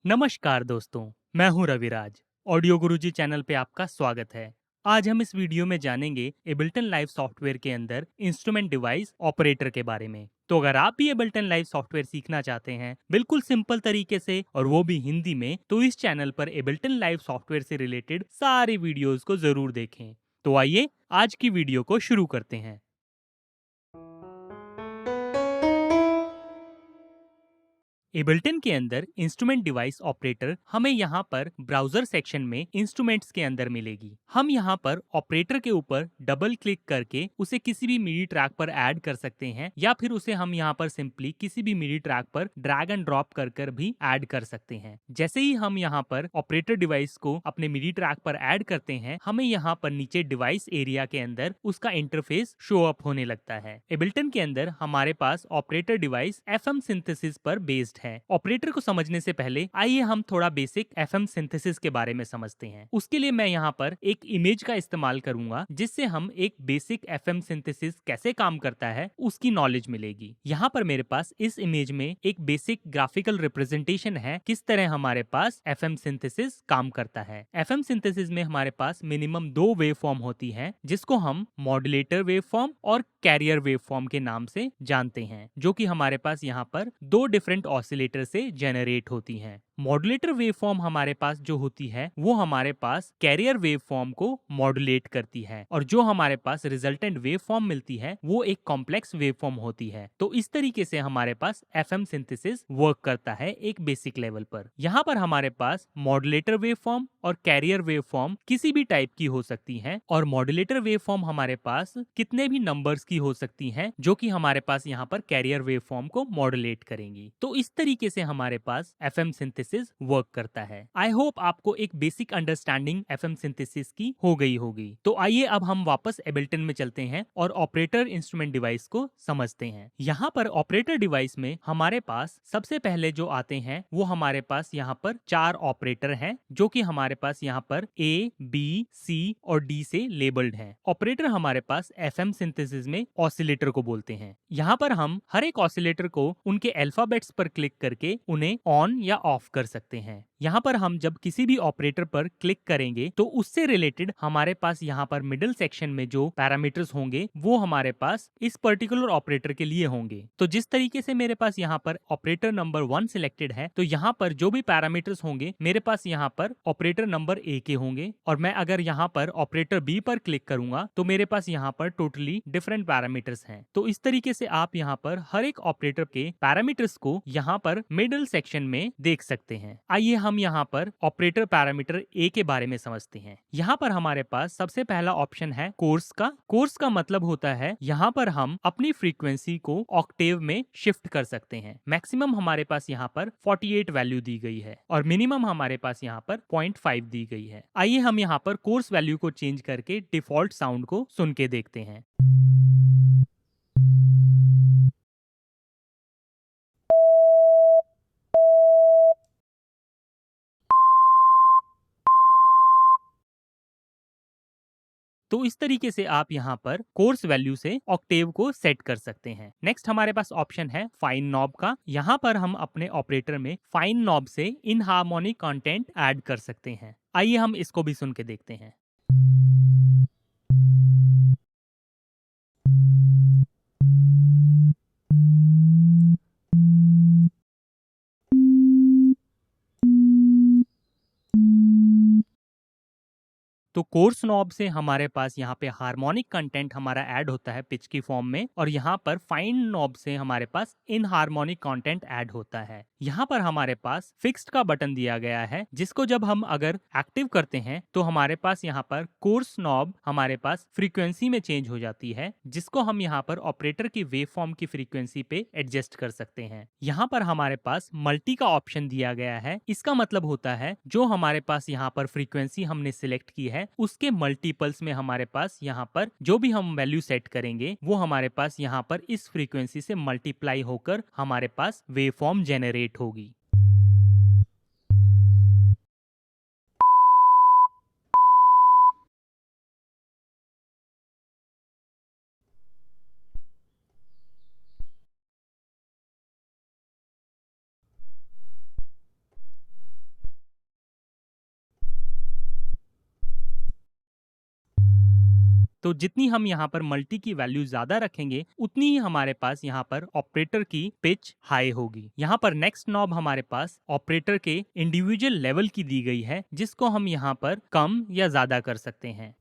नमस्कार दोस्तों, मैं हूं रविराज। ऑडियो गुरुजी चैनल पे आपका स्वागत है। आज हम इस वीडियो में जानेंगे एबल्टन लाइव सॉफ्टवेयर के अंदर इंस्ट्रूमेंट डिवाइस ऑपरेटर के बारे में। तो अगर आप भी एबल्टन लाइव सॉफ्टवेयर सीखना चाहते हैं बिल्कुल सिंपल तरीके से और वो भी हिंदी में, तो इस चैनल पर एबल्टन लाइव सॉफ्टवेयर से रिलेटेड सारे वीडियोज को जरूर देखें। तो आइए आज की वीडियो को शुरू करते हैं। एबल्टन के अंदर इंस्ट्रूमेंट डिवाइस ऑपरेटर हमें यहाँ पर ब्राउजर सेक्शन में इंस्ट्रूमेंट्स के अंदर मिलेगी। हम यहाँ पर ऑपरेटर के ऊपर डबल क्लिक करके उसे किसी भी मिडी ट्रैक पर ऐड कर सकते हैं, या फिर उसे हम यहाँ पर सिंपली किसी भी मिडी ट्रैक पर ड्रैग एंड ड्रॉप कर भी ऐड कर सकते हैं। जैसे ही हम यहाँ पर ऑपरेटर डिवाइस को अपने मिडी ट्रैक पर ऐड करते हैं, हमें यहाँ पर नीचे डिवाइस एरिया के अंदर उसका इंटरफेस शो अप होने लगता है। एबल्टन के अंदर हमारे पास ऑपरेटर डिवाइस एफएम सिंथेसिस पर बेस्ड है। ऑपरेटर को समझने से पहले आइए हम थोड़ा बेसिक एफएम सिंथेसिस के बारे में समझते हैं। उसके लिए मैं यहाँ पर एक इमेज का इस्तेमाल करूंगा, जिससे हम एक बेसिक एफएम सिंथेसिस कैसे काम करता है उसकी नॉलेज मिलेगी। यहाँ पर मेरे पास इस इमेज में एक बेसिक ग्राफिकल रिप्रेजेंटेशन है किस तरह हमारे पास एफएम सिंथेसिस काम करता है। एफएम सिंथेसिस में हमारे पास मिनिमम दो वेव फॉर्म होती है, जिसको हम मॉड्यूलेटर वेव फॉर्म और कैरियर वेव फॉर्म के नाम से जानते हैं, जो कि हमारे पास यहाँ पर दो डिफरेंट ऑसिलेटर से जेनरेट होती हैं। मॉड्यूलेटर वेव फॉर्म हमारे पास जो होती है वो हमारे पास कैरियर वेव फॉर्म को मॉड्यूलेट करती है, और जो हमारे पास रिजल्टेंट वेव फॉर्म मिलती है वो एक कॉम्प्लेक्स वेव फॉर्म होती है। तो इस तरीके से हमारे पास एफएम सिंथेसिस वर्क करता है एक बेसिक लेवल पर। यहाँ पर हमारे पास मॉड्यूलेटर वेव फॉर्म और कैरियर वेव फॉर्म किसी भी टाइप की हो सकती है, और मॉड्यूलेटर वेव फॉर्म हमारे पास कितने भी नंबर्स की हो सकती हैं, जो कि हमारे पास यहाँ पर कैरियर वेव फॉर्म को मॉड्यूलेट करेंगी। तो इस तरीके से हमारे पास एफएम सिंथेसिस वर्क करता है। आई होप आपको एक बेसिक अंडरस्टैंडिंग एफएम सिंथेसिस की हो गई होगी। तो आइए अब हम वापस एबल्टन में चलते हैं और ऑपरेटर इंस्ट्रूमेंट डिवाइस को समझते हैं। यहाँ पर ऑपरेटर डिवाइस में हमारे पास सबसे पहले जो आते हैं वो हमारे पास यहाँ पर चार ऑपरेटर हैं, जो कि हमारे पास यहाँ पर ए, बी, सी और डी से लेबल्ड हैं। ऑपरेटर हमारे पास एफएम सिंथेसिस में ऑसिलेटर को बोलते हैं। यहाँ पर हम हर एक ऑसिलेटर को उनके अल्फाबेट्स पर क्लिक करके उन्हें ऑन या ऑफ कर सकते हैं। यहाँ पर हम जब किसी भी ऑपरेटर पर क्लिक करेंगे तो उससे रिलेटेड हमारे पास यहाँ पर मिडिल सेक्शन में जो पैरामीटर्स होंगे वो हमारे पास इस पर्टिकुलर ऑपरेटर के लिए होंगे। तो जिस तरीके से मेरे पास यहाँ पर ऑपरेटर नंबर 1 सिलेक्टेड है, तो यहाँ पर जो भी पैरामीटर्स होंगे मेरे पास यहाँ पर ऑपरेटर नंबर ए के होंगे, और मैं अगर यहाँ पर ऑपरेटर बी पर क्लिक करूंगा तो मेरे पास यहाँ पर टोटली डिफरेंट पैरामीटर्स हैं। तो इस तरीके से आप यहाँ पर हर एक ऑपरेटर के पैरामीटर्स को यहाँ पर मिडिल सेक्शन में देख सकते हैं। आइए हम यहाँ पर ऑपरेटर पैरामीटर ए के बारे में समझते हैं। यहाँ पर हमारे पास सबसे पहला ऑप्शन है कोर्स का। कोर्स का मतलब होता है यहाँ पर हम अपनी फ्रीक्वेंसी को ऑक्टेव में शिफ्ट कर सकते हैं। मैक्सिमम हमारे पास यहाँ पर 48 वैल्यू दी गई है और मिनिमम हमारे पास यहाँ पर 0.5 दी गई है। आइए हम यहाँ पर कोर्स वैल्यू को चेंज करके डिफॉल्ट साउंड को सुन के देखते हैं। तो इस तरीके से आप यहाँ पर कोर्स वैल्यू से ऑक्टेव को सेट कर सकते हैं। नेक्स्ट हमारे पास ऑप्शन है फाइन नॉब का। यहाँ पर हम अपने ऑपरेटर में फाइन नॉब से इन हार्मोनिक कंटेंट ऐड कर सकते हैं। आइए हम इसको भी सुन के देखते हैं। तो कोर्स नॉब से हमारे पास यहाँ पे हार्मोनिक कंटेंट हमारा ऐड होता है पिच की फॉर्म में, और यहाँ पर फाइन नॉब से हमारे पास इन हार्मोनिक कंटेंट ऐड होता है। यहाँ पर हमारे पास फिक्स्ड का बटन दिया गया है, जिसको जब हम अगर एक्टिव करते हैं तो हमारे पास यहाँ पर कोर्स नॉब हमारे पास फ्रीक्वेंसी में चेंज हो जाती है, जिसको हम यहाँ पर ऑपरेटर की वेव फॉर्म की फ्रीक्वेंसी पे एडजस्ट कर सकते हैं। यहाँ पर हमारे पास मल्टी का ऑप्शन दिया गया है। इसका मतलब होता है जो हमारे पास यहाँ पर फ्रीक्वेंसी हमने सिलेक्ट की है उसके मल्टीपल्स में हमारे पास यहाँ पर जो भी हम वैल्यू सेट करेंगे वो हमारे पास यहाँ पर इस फ्रीक्वेंसी से मल्टीप्लाई होकर हमारे पास वेव फॉर्म जेनरेट होगी। तो जितनी हम यहाँ पर मल्टी की वैल्यू ज्यादा रखेंगे उतनी ही हमारे पास यहाँ पर ऑपरेटर की पिच हाई होगी। यहाँ पर नेक्स्ट नॉब हमारे पास ऑपरेटर के इंडिविजुअल लेवल की दी गई है, जिसको हम यहाँ पर कम या ज्यादा कर सकते हैं।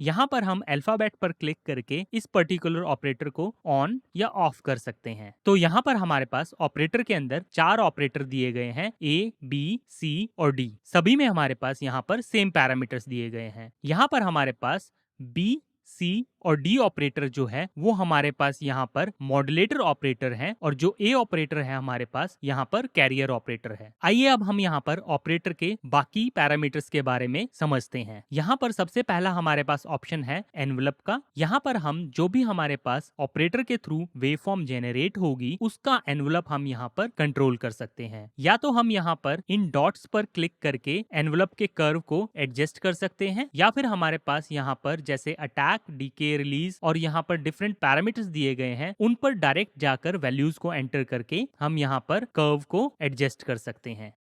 यहाँ पर हम अल्फाबेट पर क्लिक करके इस पर्टिकुलर ऑपरेटर को ऑन या ऑफ कर सकते हैं। तो यहाँ पर हमारे पास ऑपरेटर के अंदर 4 ऑपरेटर दिए गए हैं, A, B, C और D। सभी में हमारे पास यहाँ पर सेम पैरामीटर्स दिए गए हैं। यहाँ पर हमारे पास B, C और D ऑपरेटर जो है वो हमारे पास यहाँ पर मॉड्यूलेटर ऑपरेटर है, और जो A ऑपरेटर है हमारे पास यहाँ पर कैरियर ऑपरेटर है। आइए अब हम यहाँ पर ऑपरेटर के बाकी पैरामीटर्स के बारे में समझते हैं। यहाँ पर सबसे पहला हमारे पास ऑप्शन है एनवलप का। यहाँ पर हम जो भी हमारे पास ऑपरेटर के थ्रू वेवफॉर्म जेनरेट होगी उसका एनवलप हम यहाँ पर कंट्रोल कर सकते हैं। या तो हम यहाँ पर इन डॉट्स पर क्लिक करके एनवलप के कर्व को एडजस्ट कर सकते हैं, या फिर हमारे पास यहाँ पर जैसे अटैक, डीके, रिलीज और यहाँ पर डिफरेंट पैरामीटर्स दिए गए हैं उन पर डायरेक्ट जाकर वैल्यूज को एंटर करके हम यहाँ पर कर्व को एडजस्ट कर सकते हैं।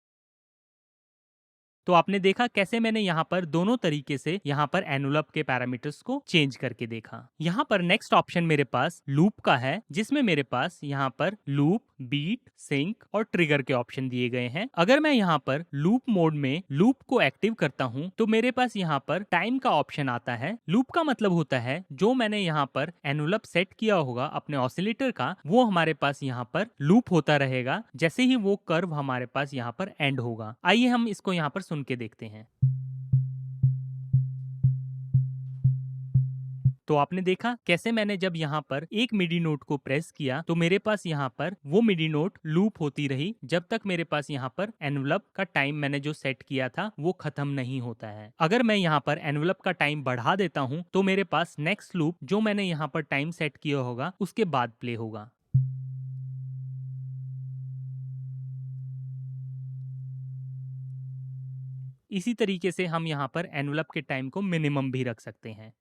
तो आपने देखा कैसे मैंने यहाँ पर दोनों तरीके से यहाँ पर एनवलप के पैरामीटर्स को चेंज करके देखा। यहाँ पर नेक्स्ट ऑप्शन मेरे पास लूप का है, जिसमें मेरे पास यहाँ पर लूप, बीट, सिंक और ट्रिगर के ऑप्शन दिए गए हैं। अगर मैं यहाँ पर लूप मोड में लूप को एक्टिव करता हूँ तो मेरे पास यहाँ पर टाइम का ऑप्शन आता है। लूप का मतलब होता है जो मैंने यहाँ पर एनवलप सेट किया होगा अपने ऑसिलेटर का, वो हमारे पास यहाँ पर लूप होता रहेगा जैसे ही वो कर्व हमारे पास यहाँ पर एंड होगा। आइए हम इसको यहाँ पर सुन के देखते हैं। तो आपने देखा कैसे मैंने जब यहाँ पर एक मिडी नोट को प्रेस किया तो मेरे पास यहाँ पर वो मिडी नोट लूप होती रही जब तक मेरे पास यहाँ पर एनवलप का टाइम मैंने जो सेट किया था वो खत्म नहीं होता है। अगर मैं यहाँ पर एनवलप का टाइम बढ़ा देता हूँ तो मेरे पास नेक्स्ट लूप जो मैंने यहाँ पर टाइम सेट किया होगा उसके बाद प्ले होगा। इसी तरीके से हम यहाँ पर एनवलप के टाइम को मिनिमम भी रख सकते हैं,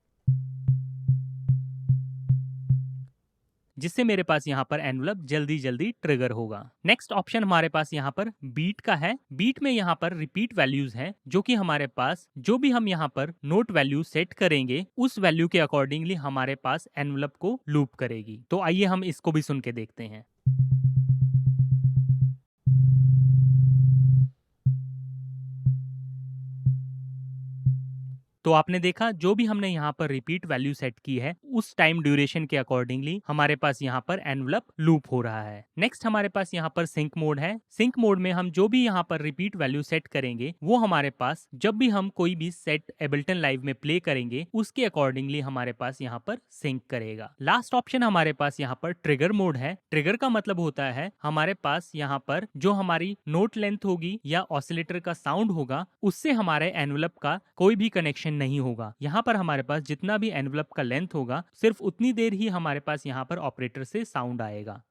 जिससे मेरे पास यहाँ पर एनवलप जल्दी जल्दी ट्रिगर होगा। नेक्स्ट ऑप्शन हमारे पास यहाँ पर बीट का है। बीट में यहाँ पर रिपीट वैल्यूज हैं, जो कि हमारे पास जो भी हम यहाँ पर नोट वैल्यू सेट करेंगे उस वैल्यू के अकॉर्डिंगली हमारे पास एनवलप को लूप करेगी। तो आइए हम इसको भी सुन के देखते हैं। तो आपने देखा जो भी हमने यहाँ पर रिपीट वैल्यू सेट की है उस टाइम ड्यूरेशन के अकॉर्डिंगली हमारे पास यहाँ पर एनवलप लूप हो रहा है। नेक्स्ट हमारे पास यहाँ पर सिंक मोड है। सिंक मोड में हम जो भी यहाँ पर रिपीट वैल्यू सेट करेंगे वो हमारे पास जब भी हम कोई भी सेट एबल्टन लाइव में प्ले करेंगे उसके अकॉर्डिंगली हमारे पास यहाँ पर सिंक करेगा। लास्ट ऑप्शन हमारे पास यहाँ पर ट्रिगर मोड है। ट्रिगर का मतलब होता है हमारे पास यहाँ पर जो हमारी नोट लेंथ होगी या ऑसिलेटर का साउंड होगा उससे हमारे एनवलप का कोई भी कनेक्शन नहीं होगा। यहाँ पर हमारे पास जितना भी एनवलप का लेंथ होगा सिर्फ उतनी देर ही हमारे पास यहाँ पर ऑपरेटर से साउंड आएगा।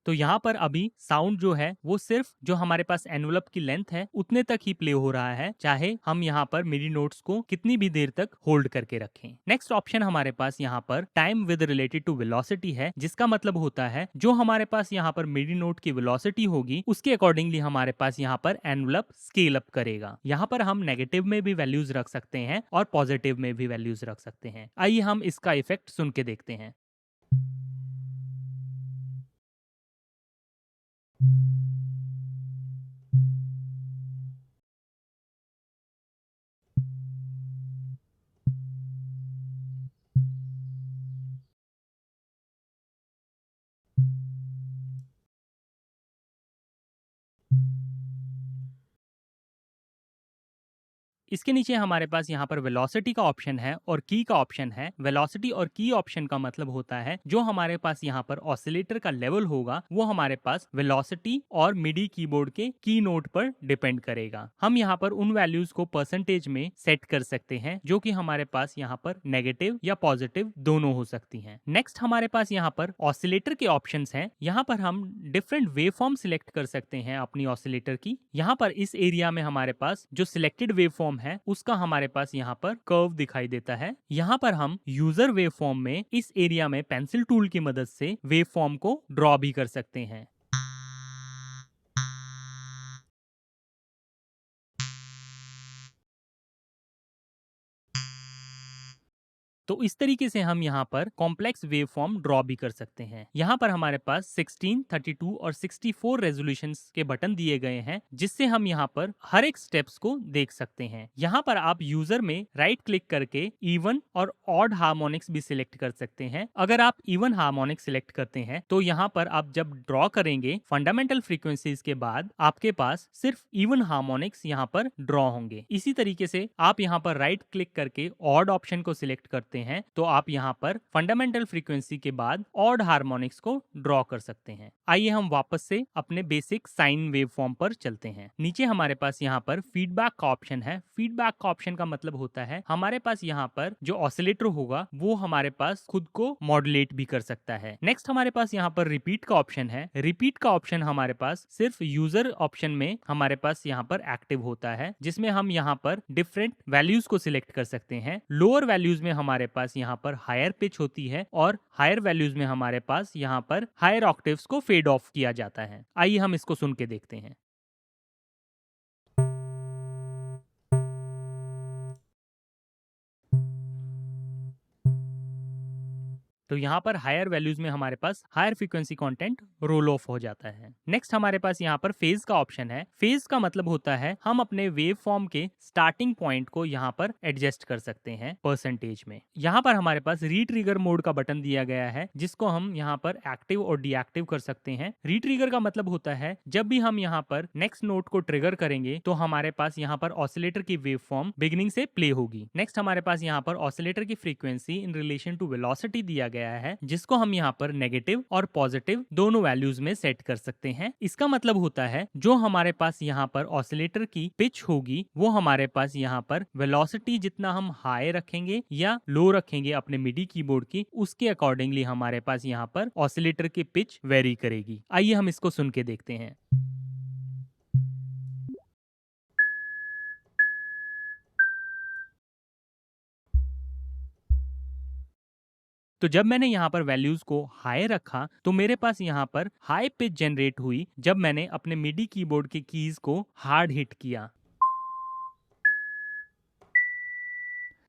तो यहाँ पर अभी साउंड जो है वो सिर्फ जो हमारे पास एनवलप की लेंथ है उतने तक ही प्ले हो रहा है, चाहे हम यहाँ पर मिडी नोट्स को कितनी भी देर तक होल्ड करके रखें। नेक्स्ट ऑप्शन हमारे पास यहाँ पर time with related to velocity है, जिसका मतलब होता है जो हमारे पास यहाँ पर मिडी नोट की वेलोसिटी होगी उसके अकॉर्डिंगली हमारे पास यहाँ पर एनवलप स्केल अप करेगा। यहाँ पर हम नेगेटिव में भी वैल्यूज रख सकते हैं और पॉजिटिव में भी वैल्यूज रख सकते हैं। आइए हम इसका इफेक्ट सुन के देखते हैं। इसके नीचे हमारे पास यहाँ पर वेलोसिटी का ऑप्शन है और की का ऑप्शन है। वेलोसिटी और की ऑप्शन का मतलब होता है जो हमारे पास यहाँ पर ऑसिलेटर का लेवल होगा वो हमारे पास वेलोसिटी और मिडी कीबोर्ड के की नोट पर डिपेंड करेगा। हम यहाँ पर उन वैल्यूज को परसेंटेज में सेट कर सकते हैं जो कि हमारे पास यहाँ पर नेगेटिव या पॉजिटिव दोनों हो सकती हैं। नेक्स्ट हमारे पास यहाँ पर ऑसिलेटर के ऑप्शंस हैं। यहाँ पर हम डिफरेंट वेव फॉर्म सिलेक्ट कर सकते हैं अपनी ऑसिलेटर की। यहाँ पर इस एरिया में हमारे पास जो सिलेक्टेड वेव फॉर्म है उसका हमारे पास यहाँ पर कर्व दिखाई देता है। यहाँ पर हम यूजर वेव फॉर्म में इस एरिया में पेंसिल टूल की मदद से वेव फॉर्म को ड्रॉ भी कर सकते हैं। तो इस तरीके से हम यहाँ पर कॉम्प्लेक्स वेव फॉर्म ड्रॉ भी कर सकते हैं। यहाँ पर हमारे पास 16, 32 और 64 रेजोल्यूशन के बटन दिए गए हैं, जिससे हम यहाँ पर हर एक स्टेप्स को देख सकते हैं। यहाँ पर आप यूजर में राइट क्लिक करके इवन और ऑड हार्मोनिक्स भी सिलेक्ट कर सकते हैं। अगर आप इवन हार्मोनिक्स सिलेक्ट करते हैं तो यहाँ पर आप जब ड्रॉ करेंगे फंडामेंटल फ्रीक्वेंसीज के बाद आपके पास सिर्फ इवन हार्मोनिक्स यहाँ पर ड्रॉ होंगे। इसी तरीके से आप यहाँ पर राइट क्लिक करके ऑड ऑप्शन को सिलेक्ट करते हैं तो आप यहाँ पर फंडामेंटल फ्रीक्वेंसी के बाद ऑड हार्मोनिक्स को ड्रॉ कर सकते हैं। आइए हम वापस से अपने बेसिक साइन वेव फॉर्म पर चलते हैं। नीचे हमारे पास यहाँ पर फीडबैक का ऑप्शन है। फीडबैक का ऑप्शन का मतलब होता है हमारे पास यहाँ पर जो ऑसिलेटर होगा वो हमारे पास खुद को मॉड्यूलेट भी कर सकता है। नेक्स्ट हमारे पास यहाँ पर रिपीट का ऑप्शन है। रिपीट का ऑप्शन हमारे पास सिर्फ यूजर ऑप्शन में हमारे पास यहाँ पर एक्टिव होता है, जिसमें हम यहाँ पर डिफरेंट वैल्यूज को सिलेक्ट कर सकते हैं। लोअर वैल्यूज में हमारे पास यहाँ पर हायर पिच होती है और हायर वैल्यूज में हमारे पास यहाँ पर हायर ऑक्टेव्स को फेड ऑफ किया जाता है। आइए हम इसको सुन के देखते हैं। तो यहाँ पर हायर वैल्यूज में हमारे पास higher frequency content roll off हो जाता है। नेक्स्ट हमारे पास यहाँ पर फेज का ऑप्शन है। फेज का मतलब होता है हम अपने वेव फॉर्म के स्टार्टिंग पॉइंट को यहाँ पर एडजस्ट कर सकते हैं परसेंटेज में। यहाँ पर हमारे पास रीट्रिगर मोड का बटन दिया गया है, जिसको हम यहाँ पर एक्टिव और डीएक्टिव कर सकते हैं। रीट्रिगर का मतलब होता है जब भी हम यहाँ पर नेक्स्ट नोट को ट्रिगर करेंगे तो हमारे पास यहाँ पर ऑसिलेटर की वेव फॉर्म बिगिनिंग से प्ले होगी। नेक्स्ट हमारे पास यहाँ पर ऑसिलेटर की frequency in relation to velocity दिया गया है, जिसको हम यहाँ पर नेगेटिव और पॉजिटिव दोनों वैल्यूज में सेट कर सकते हैं। इसका मतलब होता है जो हमारे पास यहाँ पर ऑसिलेटर की पिच होगी वो हमारे पास यहाँ पर वेलोसिटी जितना हम हाई रखेंगे या लो रखेंगे अपने मिडी कीबोर्ड की, उसके अकॉर्डिंगली हमारे पास यहाँ पर ऑसिलेटर की पिच वेरी करेगी। आइए हम इसको सुन के देखते हैं। तो जब मैंने यहाँ पर वैल्यूज को हाई रखा तो मेरे पास यहाँ पर हाई पिच जनरेट हुई जब मैंने अपने मिडी कीबोर्ड के कीज को हार्ड हिट किया।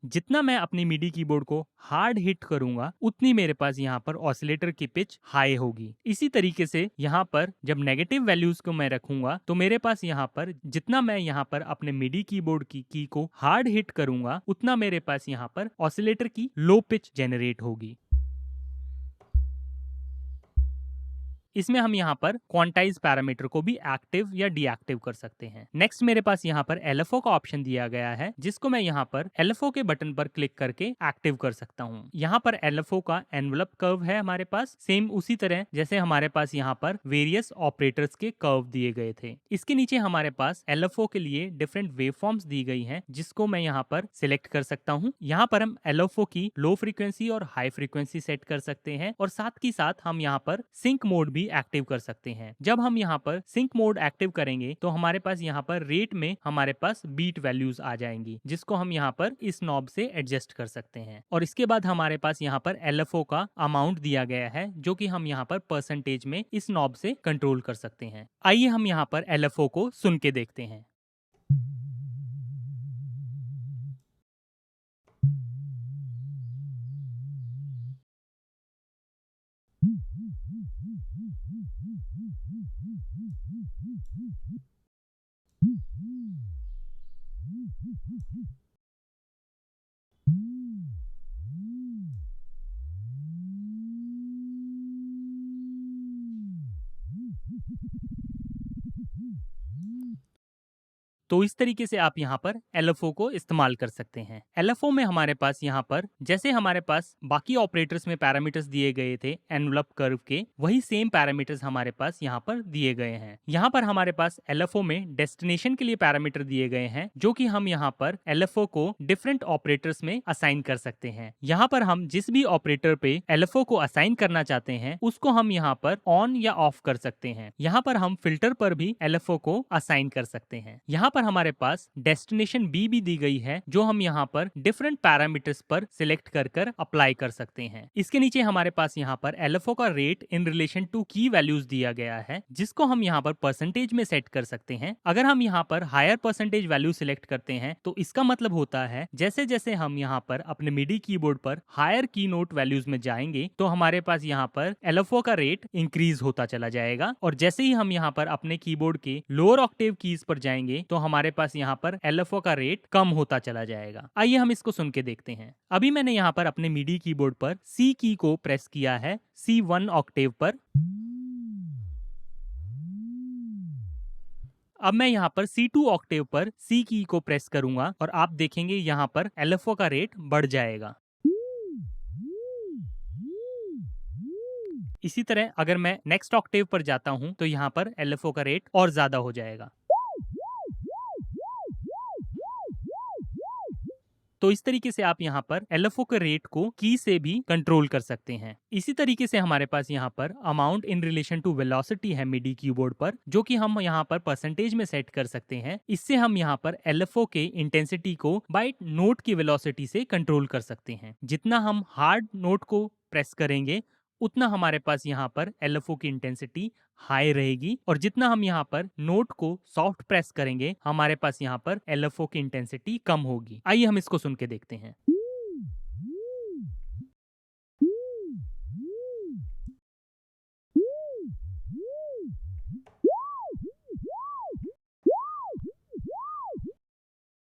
जितना मैं अपनी मिडी कीबोर्ड को हार्ड हिट करूंगा उतनी मेरे पास यहाँ पर ऑसिलेटर की पिच हाई होगी। इसी तरीके से यहाँ पर जब नेगेटिव वैल्यूज को मैं रखूंगा तो मेरे पास यहाँ पर जितना मैं यहाँ पर अपने मिडी कीबोर्ड की की को हार्ड हिट करूंगा उतना मेरे पास यहाँ पर ऑसिलेटर की लो पिच जनरेट होगी। इसमें हम यहाँ पर क्वांटाइज पैरामीटर को भी एक्टिव या डीएक्टिव कर सकते हैं। नेक्स्ट मेरे पास यहाँ पर LFO का ऑप्शन दिया गया है, जिसको मैं यहाँ पर LFO के बटन पर क्लिक करके एक्टिव कर सकता हूँ। यहाँ पर LFO का एनवलप कर्व है हमारे पास, सेम उसी तरह जैसे हमारे पास यहाँ पर वेरियस ऑपरेटर्स के कर्व दिए गए थे। इसके नीचे हमारे पास LFO के लिए डिफरेंट वेव फॉर्म्स दी गई हैं, जिसको मैं यहाँ पर सिलेक्ट कर सकता हूँ। यहाँ पर हम LFO की लो फ्रीक्वेंसी और हाई फ्रीक्वेंसी सेट कर सकते हैं और साथ ही साथ हम यहाँ पर सिंक मोड एक्टिव कर सकते हैं। जब हम यहाँ पर सिंक मोड एक्टिव करेंगे तो हमारे पास यहाँ पर रेट में हमारे पास बीट वैल्यूज आ जाएंगी, जिसको हम यहाँ पर इस नॉब से एडजस्ट कर सकते हैं। और इसके बाद हमारे पास यहाँ पर LFO का अमाउंट दिया गया है, जो कि हम यहाँ पर परसेंटेज में इस नॉब से कंट्रोल कर सकते हैं। आइए हम यहाँ पर LFO को सुन के देखते हैं। तो इस तरीके से आप यहाँ पर LFO को इस्तेमाल कर सकते हैं। LFO में हमारे पास यहाँ पर जैसे हमारे पास बाकी ऑपरेटर्स में पैरामीटर्स दिए गए थे एनवलप कर्व के, वही सेम पैरामीटर्स हमारे पास यहाँ पर दिए गए हैं। यहाँ पर हमारे पास LFO में डेस्टिनेशन के लिए पैरामीटर दिए गए हैं, जो कि हम यहाँ पर LFO को डिफरेंट ऑपरेटर्स में असाइन कर सकते हैं। यहाँ पर हम जिस भी ऑपरेटर पे LFO को असाइन करना चाहते हैं उसको हम यहाँ पर ऑन या ऑफ कर सकते हैं। यहाँ पर हम फिल्टर पर भी LFO को असाइन कर सकते हैं। यहाँ पर पर हमारे पास डेस्टिनेशन बी भी दी गई है, जो हम यहाँ पर डिफरेंट पैरामीटर्स पर सिलेक्ट कर अप्लाई कर सकते हैं। इसके नीचे हमारे पास यहाँ पर LFO का रेट इन रिलेशन टू की वैल्यूज दिया गया है, जिसको हम यहाँ पर परसेंटेज में सेट कर सकते हैं। अगर हम यहाँ पर हायर परसेंटेज वैल्यू सिलेक्ट करते हैं तो इसका मतलब होता है जैसे जैसे हम यहाँ पर अपने मिडी कीबोर्ड पर हायर की नोट वैल्यूज में जाएंगे तो हमारे पास यहाँ पर LFO का रेट इंक्रीज होता चला जाएगा, और जैसे ही हम यहाँ पर अपने कीबोर्ड के लोअर ऑक्टेव कीज पर जाएंगे तो हमारे पास यहाँ पर LFO का रेट कम होता चला जाएगा। आइए हम इसको सुन के देखते हैं। अभी मैंने यहाँ पर अपने मिडी कीबोर्ड पर C की को प्रेस किया है C1 ऑक्टेव पर। अब मैं यहाँ पर C2 ऑक्टेव पर C की को प्रेस करूंगा और आप देखेंगे यहाँ पर LFO का रेट बढ़ जाएगा। इसी तरह अगर मैं नेक्स्ट ऑक्टेव पर जाता हूं तो यहाँ पर LFO का रेट और ज्यादा हो जाएगा। तो इस तरीके से आप यहाँ पर LFO के रेट को की से भी कंट्रोल कर सकते हैं। इसी तरीके से हमारे पास यहाँ पर amount in relation to velocity है मिडी कीबोर्ड पर, जो कि हम यहाँ पर परसेंटेज में सेट कर सकते हैं। इससे हम यहाँ पर LFO के इंटेंसिटी को बाइट नोट की वेलोसिटी से कंट्रोल कर सकते हैं। जितना हम हार्ड नोट को प्रेस करेंगे उतना हमारे पास यहाँ पर LFO की इंटेंसिटी हाई रहेगी, और जितना हम यहाँ पर नोट को सॉफ्ट प्रेस करेंगे हमारे पास यहाँ पर LFO की इंटेंसिटी कम होगी। आइए हम इसको सुन के देखते हैं।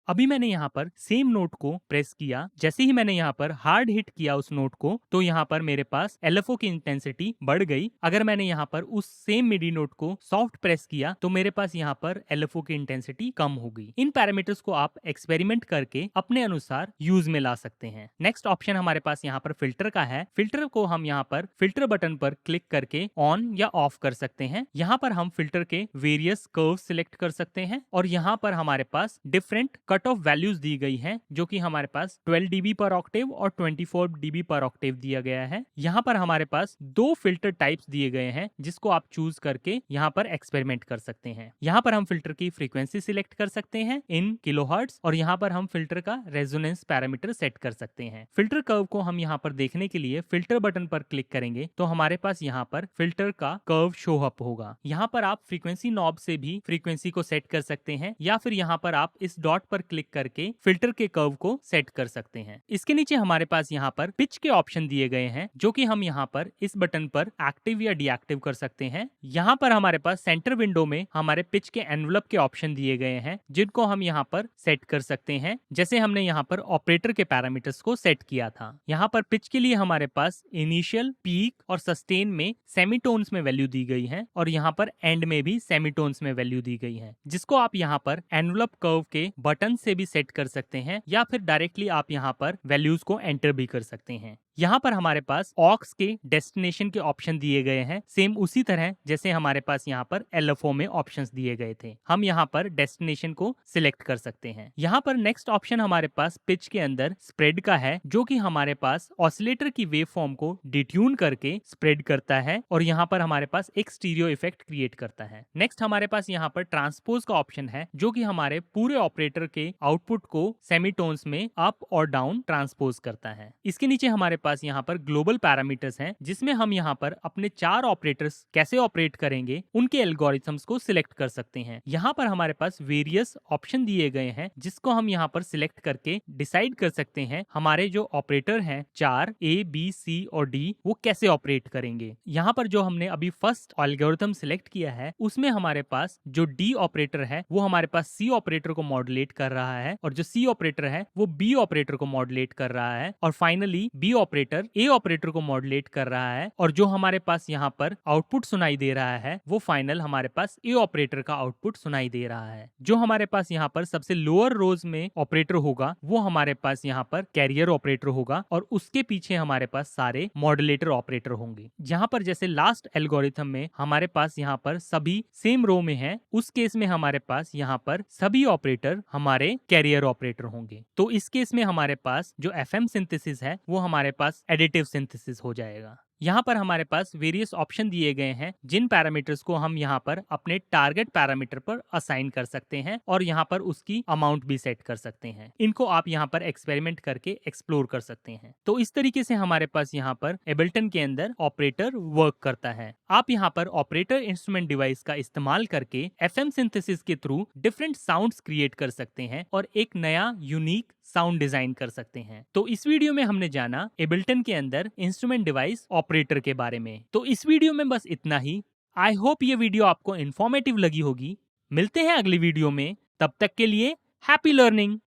अभी मैंने यहाँ पर सेम नोट को प्रेस किया, जैसे ही मैंने यहाँ पर हार्ड हिट किया उस नोट को तो यहाँ पर मेरे पास LFO की इंटेंसिटी बढ़ गई। अगर मैंने यहाँ पर उस सेम मिडी नोट को सॉफ्ट प्रेस किया तो मेरे पास यहाँ पर LFO की इंटेंसिटी कम हो गई। इन पैरामीटर्स को आप एक्सपेरिमेंट करके अपने अनुसार यूज में ला सकते हैं। नेक्स्ट ऑप्शन हमारे पास यहाँ पर फिल्टर का है। फिल्टर को हम यहाँ पर फिल्टर बटन पर क्लिक करके ऑन या ऑफ कर सकते हैं। यहाँ पर हम फिल्टर के वेरियस कर्व सिलेक्ट कर सकते हैं, और यहाँ पर हमारे पास डिफरेंट कट ऑफ वैल्यूज दी गई हैं, जो कि हमारे पास 12 dB पर ऑक्टेव और 24 dB पर ऑक्टेव दिया गया है। यहाँ पर हमारे पास दो फिल्टर टाइप्स दिए गए हैं, जिसको आप चूज करके यहाँ पर एक्सपेरिमेंट कर सकते हैं। यहाँ पर हम फिल्टर की फ्रीक्वेंसी सिलेक्ट कर सकते हैं इन किलोहर्ट्ज, और यहाँ पर हम फिल्टर का रेजोनेंस पैरामीटर सेट कर सकते हैं। फिल्टर कर्व को हम यहाँ पर देखने के लिए फिल्टर बटन पर क्लिक करेंगे तो हमारे पास यहाँ पर फिल्टर का कर्व शो अप होगा। यहाँ पर आप फ्रीक्वेंसी नॉब से भी फ्रीक्वेंसी को सेट कर सकते हैं, या फिर यहाँ पर आप इस डॉट पर क्लिक करके फिल्टर के कर्व को सेट कर सकते हैं। इसके नीचे हमारे पास यहाँ पर पिच के ऑप्शन दिए गए हैं, जो कि हम यहाँ पर इस बटन पर एक्टिव या डीएक्टिव कर सकते हैं। यहाँ पर हमारे पास सेंटर विंडो में हमारे पिच के एनवलप के ऑप्शन दिए गए हैं, जिनको हम यहाँ पर सेट कर सकते हैं, जैसे हमने यहाँ पर ऑपरेटर के पैरामीटर्स को सेट किया था। यहाँ पर पिच के लिए हमारे पास इनिशियल, पीक और सस्टेन में सेमीटोन्स में वैल्यू दी गई है, और यहाँ पर एंड में भी सेमीटोन्स में वैल्यू दी गई है, जिसको आप यहाँ पर एनवलप कर्व के बटन से भी सेट कर सकते हैं, या फिर डायरेक्टली आप यहाँ पर वैल्यूज को एंटर भी कर सकते हैं। यहाँ पर हमारे पास ऑक्स के डेस्टिनेशन के ऑप्शन दिए गए हैं, सेम उसी तरह जैसे हमारे पास यहाँ पर LFO में ऑप्शंस दिए गए थे। हम यहाँ पर डेस्टिनेशन को सिलेक्ट कर सकते हैं। यहाँ पर नेक्स्ट ऑप्शन हमारे पास पिच के अंदर स्प्रेड का है, जो कि हमारे पास ऑसिलेटर की वेव फॉर्म को डिट्यून करके स्प्रेड करता है, और यहाँ पर हमारे पास एक स्टीरियो इफेक्ट क्रिएट करता है। नेक्स्ट हमारे पास यहाँ पर ट्रांसपोज का ऑप्शन है, जो कि हमारे पूरे ऑपरेटर के आउटपुट को सेमीटोन्स में अप और डाउन ट्रांसपोज करता है। इसके नीचे हमारे पास यहाँ पर ग्लोबल पैरामीटर्स हैं, जिसमें हम यहाँ पर अपने 4 ऑपरेटर्स कैसे ऑपरेट करेंगे उनके एल्गोरिथम्स को सिलेक्ट कर सकते हैं। यहाँ पर हमारे पास वेरियस ऑप्शन दिए गए हैं, जिसको हम यहाँ पर सिलेक्ट करके डिसाइड कर सकते हैं हमारे जो ऑपरेटर हैं 4 A, B, C और D वो कैसे ऑपरेट करेंगे। यहाँ पर जो हमने अभी फर्स्ट एल्गोरिथम सिलेक्ट किया है उसमें हमारे पास जो D ऑपरेटर है वो हमारे पास C ऑपरेटर को मॉड्यूलेट कर रहा है, और जो C ऑपरेटर है वो B ऑपरेटर को मॉड्यूलेट कर रहा है, और finally B operator A operator को मॉड्यूलेट कर रहा है, और जो हमारे पास यहाँ पर आउटपुट सुनाई दे रहा है वो फाइनल हमारे पास A ऑपरेटर का आउटपुट सुनाई दे रहा है। जो हमारे पास यहाँ पर सबसे लोअर रोज में ऑपरेटर होगा वो हमारे पास यहाँ पर कैरियर ऑपरेटर होगा, और उसके पीछे हमारे पास सारे मॉड्यूलेटर ऑपरेटर होंगे। यहाँ पर जैसे लास्ट एल्गोरिथम में हमारे पास यहाँ पर सभी सेम रो में है, उस केस में हमारे पास यहाँ पर सभी ऑपरेटर हमारे कैरियर ऑपरेटर होंगे। तो इस केस में हमारे पास जो FM सिंथेसिस है वो हमारे पास एडिटिव सिंथेसिस हो जाएगा। यहाँ पर हमारे पास वेरियस ऑप्शन दिए गए हैं जिन पैरामीटर्स को हम यहाँ पर अपने टारगेट पैरामीटर पर असाइन कर सकते हैं और यहाँ पर उसकी अमाउंट भी सेट कर सकते हैं। इनको आप यहाँ पर एक्सपेरिमेंट करके एक्सप्लोर कर सकते हैं। तो इस तरीके से हमारे पास यहाँ पर एबल्टन के अंदर ऑपरेटर वर्क करता है। आप यहाँ पर ऑपरेटर इंस्ट्रूमेंट डिवाइस का इस्तेमाल करके एफएम सिंथेसिस के थ्रू डिफरेंट साउंड्स क्रिएट कर सकते हैं और एक नया यूनिक साउंड डिजाइन कर सकते हैं। तो इस वीडियो में हमने जाना एबल्टन के अंदर इंस्ट्रूमेंट डिवाइस ऑपरेटर के बारे में। तो इस वीडियो में बस इतना ही। आई होप ये वीडियो आपको इन्फॉर्मेटिव लगी होगी। मिलते हैं अगली वीडियो में, तब तक के लिए हैप्पी लर्निंग।